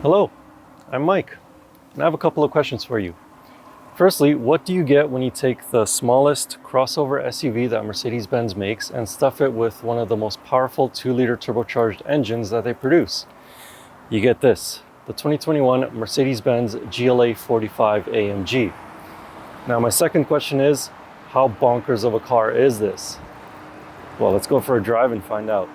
Hello, I'm Mike, and I have a couple of questions for you. Firstly, what do you get when you take the smallest crossover SUV that Mercedes-Benz makes and stuff it with one of the most powerful 2-liter turbocharged engines that they produce? You get this, the 2021 Mercedes-Benz GLA45 AMG. Now my second question is, how bonkers of a car is this? Well, let's go for a drive and find out.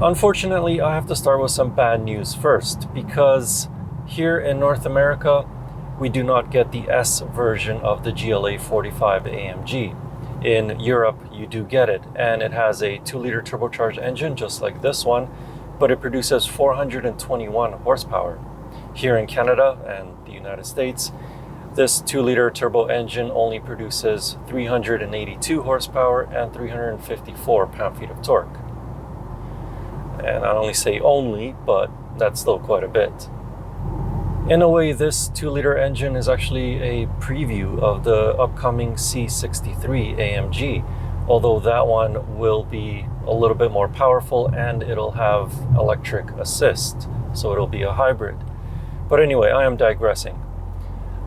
Unfortunately, I have to start with some bad news first, because here in North America, we do not get the S version of the GLA45 AMG. In Europe, you do get it, and it has a 2-liter turbocharged engine just like this one, but it produces 421 horsepower. Here in Canada and the United States, this 2-liter turbo engine only produces 382 horsepower and 354 pound-feet of torque. And I only say only, but that's still quite a bit. In a way, this 2-liter engine is actually a preview of the upcoming C63 AMG, although that one will be a little bit more powerful and it'll have electric assist, so it'll be a hybrid. But anyway, I am digressing.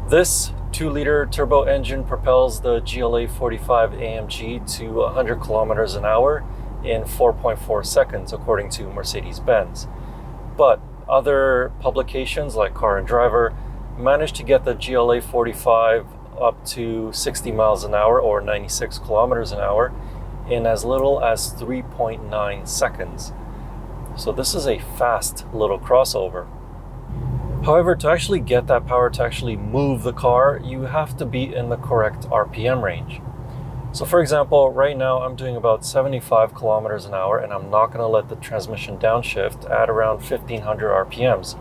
This 2-liter turbo engine propels the GLA45 AMG to 100 kilometers an hour in 4.4 seconds, according to Mercedes-Benz. But other publications like Car and Driver managed to get the GLA45 up to 60 miles an hour or 96 kilometers an hour in as little as 3.9 seconds. So this is a fast little crossover. However, to actually get that power to actually move the car, you have to be in the correct RPM range. So for example, right now I'm doing about 75 kilometers an hour and I'm not going to let the transmission downshift at around 1500 RPMs.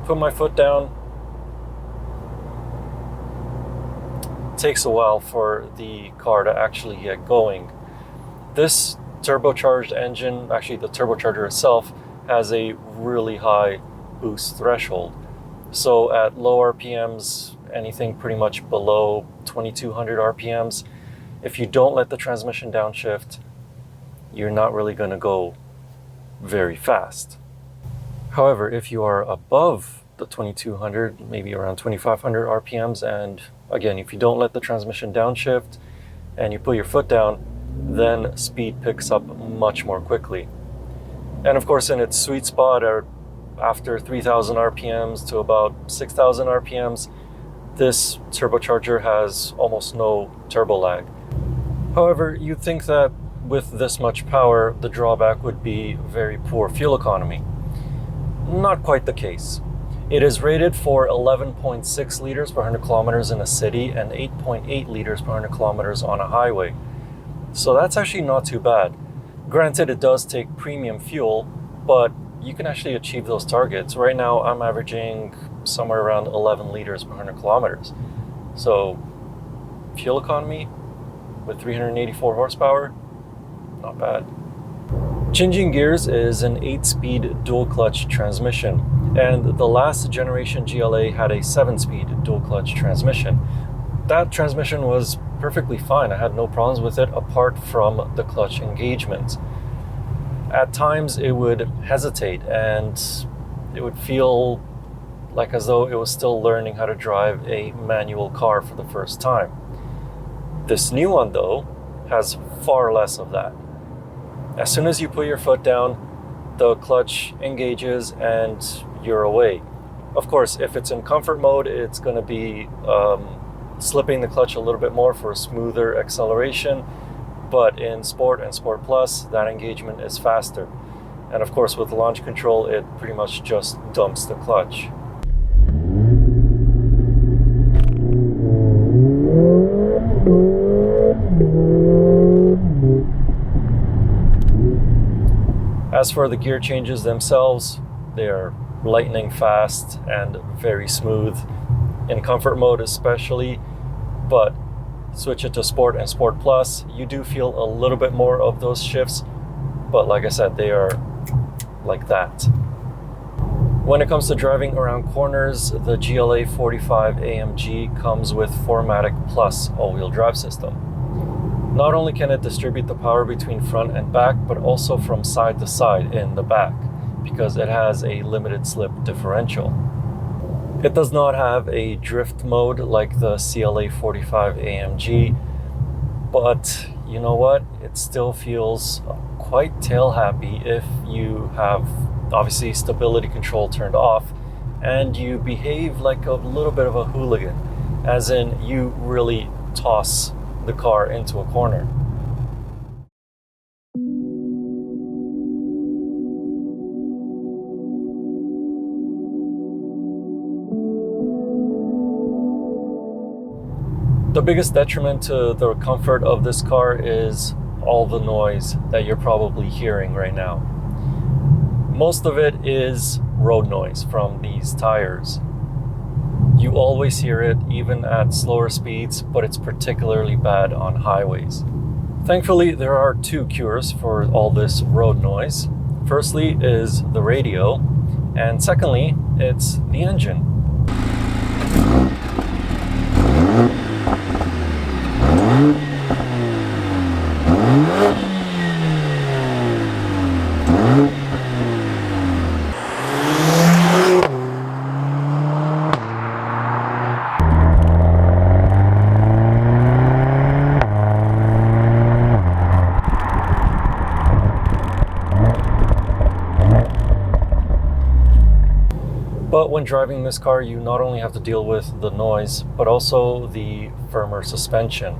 Put my foot down. It takes a while for the car to actually get going. This turbocharged engine, actually the turbocharger itself, has a really high boost threshold. So at low RPMs, anything pretty much below 2200 RPMs, if you don't let the transmission downshift, you're not really going to go very fast. However, if you are above the 2200, maybe around 2500 RPMs, and again, if you don't let the transmission downshift and you put your foot down, then speed picks up much more quickly. And of course, in its sweet spot, after 3000 RPMs to about 6000 RPMs, this turbocharger has almost no turbo lag. However, you'd think that with this much power, the drawback would be very poor fuel economy. Not quite the case. It is rated for 11.6 liters per 100 kilometers in a city and 8.8 liters per 100 kilometers on a highway. So that's actually not too bad. Granted, it does take premium fuel, but you can actually achieve those targets. Right now, I'm averaging somewhere around 11 liters per 100 kilometers. So fuel economy with 384 horsepower, not bad. Changing gears is an 8-speed dual-clutch transmission, and the last generation GLA had a 7-speed dual-clutch transmission. That transmission was perfectly fine. I had no problems with it apart from the clutch engagement. At times it would hesitate and it would feel like as though it was still learning how to drive a manual car for the first time. This new one, though, has far less of that. As soon as you put your foot down, the clutch engages and you're away. Of course, if it's in comfort mode, it's going to be slipping the clutch a little bit more for a smoother acceleration. But in Sport and Sport Plus, that engagement is faster. And of course, with launch control, it pretty much just dumps the clutch. As for the gear changes themselves, they are lightning fast and very smooth, in comfort mode especially, but switch it to Sport and Sport Plus, you do feel a little bit more of those shifts, but like I said, they are like that. When it comes to driving around corners, the GLA45 AMG comes with 4MATIC Plus all-wheel drive system. Not only can it distribute the power between front and back, but also from side to side in the back, because it has a limited slip differential. It does not have a drift mode like the CLA45 AMG, but you know what? It still feels quite tail happy if you have obviously stability control turned off and you behave like a little bit of a hooligan, as in you really toss the car into a corner. The biggest detriment to the comfort of this car is all the noise that you're probably hearing right now. Most of it is road noise from these tires. You always hear it, even at slower speeds, but it's particularly bad on highways. Thankfully, there are two cures for all this road noise. Firstly is the radio, and secondly, it's the engine. But when driving this car, you not only have to deal with the noise, but also the firmer suspension.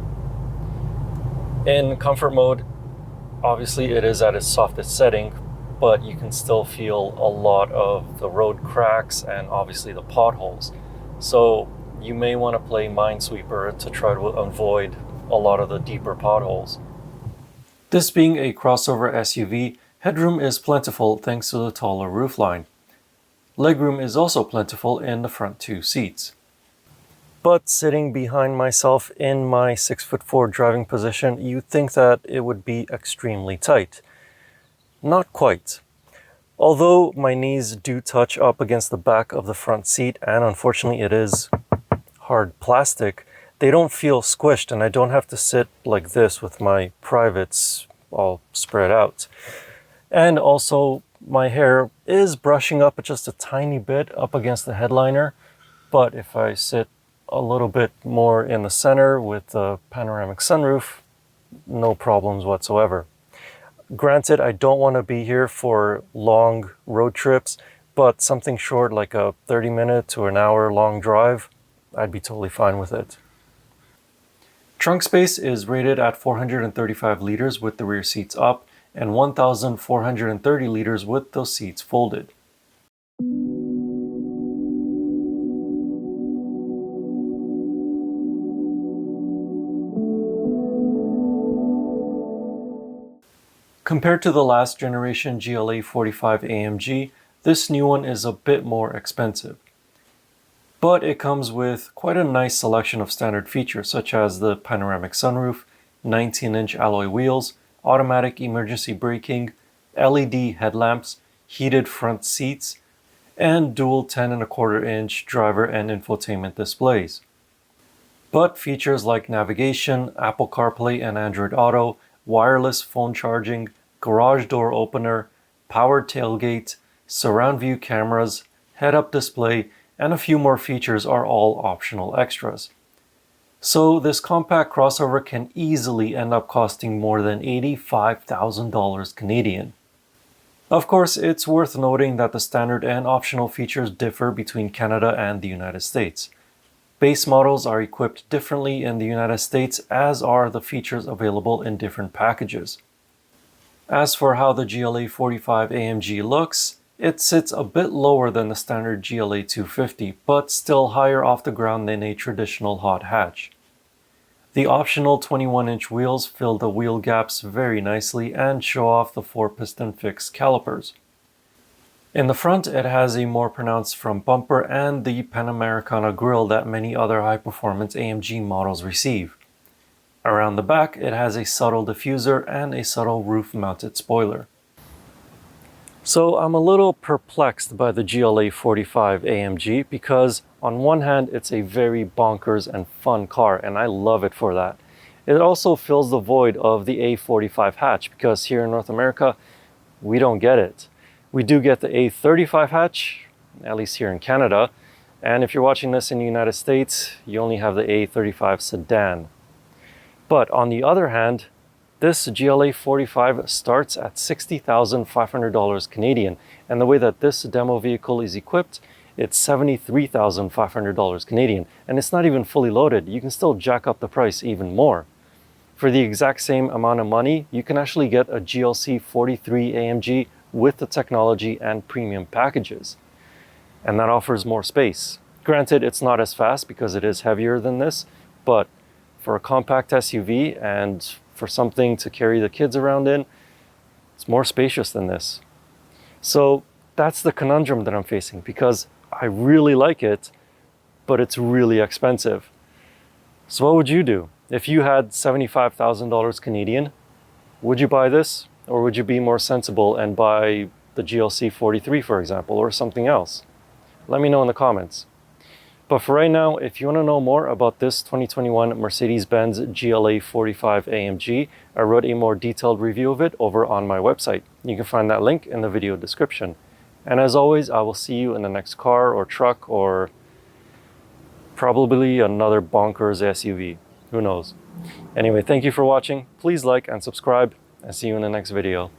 In comfort mode, obviously it is at its softest setting, but you can still feel a lot of the road cracks and obviously the potholes. So you may want to play Minesweeper to try to avoid a lot of the deeper potholes. This being a crossover SUV, headroom is plentiful thanks to the taller roofline. Legroom is also plentiful in the front two seats. But sitting behind myself in my 6'4" driving position, you'd think that it would be extremely tight. Not quite. Although my knees do touch up against the back of the front seat, and unfortunately it is hard plastic, they don't feel squished, and I don't have to sit like this with my privates all spread out. And also, my hair is brushing up just a tiny bit up against the headliner, but if I sit a little bit more in the center with the panoramic sunroof, no problems whatsoever. Granted, I don't want to be here for long road trips, but something short like a 30-minute to an hour long drive, I'd be totally fine with it. Trunk space is rated at 435 liters with the rear seats up, and 1,430 liters with those seats folded. Compared to the last generation GLA45 AMG, this new one is a bit more expensive. But it comes with quite a nice selection of standard features such as the panoramic sunroof, 19-inch alloy wheels, automatic emergency braking, LED headlamps, heated front seats, and dual 10.25-inch driver and infotainment displays. But features like navigation, Apple CarPlay and Android Auto, wireless phone charging, garage door opener, powered tailgate, surround view cameras, head-up display, and a few more features are all optional extras. So this compact crossover can easily end up costing more than $85,000 Canadian. Of course, it's worth noting that the standard and optional features differ between Canada and the United States. Base models are equipped differently in the United States, as are the features available in different packages. As for how the GLA45 AMG looks, it sits a bit lower than the standard GLA250, but still higher off the ground than a traditional hot hatch. The optional 21-inch wheels fill the wheel gaps very nicely and show off the 4-piston fixed calipers. In the front, it has a more pronounced front bumper and the Panamericana grille that many other high-performance AMG models receive. Around the back, it has a subtle diffuser and a subtle roof-mounted spoiler. So I'm a little perplexed by the GLA45 AMG because on one hand, it's a very bonkers and fun car, and I love it for that. It also fills the void of the A45 hatch because here in North America, we don't get it. We do get the A35 hatch, at least here in Canada, and if you're watching this in the United States, you only have the A35 sedan. But on the other hand, this GLA45 starts at $60,500 Canadian, and the way that this demo vehicle is equipped, it's $73,500 Canadian, and it's not even fully loaded. You can still jack up the price even more. For the exact same amount of money, you can actually get a GLC43 AMG with the technology and premium packages, and that offers more space. Granted, it's not as fast because it is heavier than this, but for a compact SUV and for something to carry the kids around in, it's more spacious than this. So that's the conundrum that I'm facing because I really like it, but it's really expensive. So what would you do? If you had $75,000 Canadian, would you buy this? Or would you be more sensible and buy the GLC43, for example, or something else? Let me know in the comments. But for right now, if you want to know more about this 2021 Mercedes-Benz GLA45 AMG, I wrote a more detailed review of it over on my website. You can find that link in the video description. And as always, I will see you in the next car or truck or probably another bonkers SUV. Who knows? Anyway, thank you for watching. Please like and subscribe, and see you in the next video.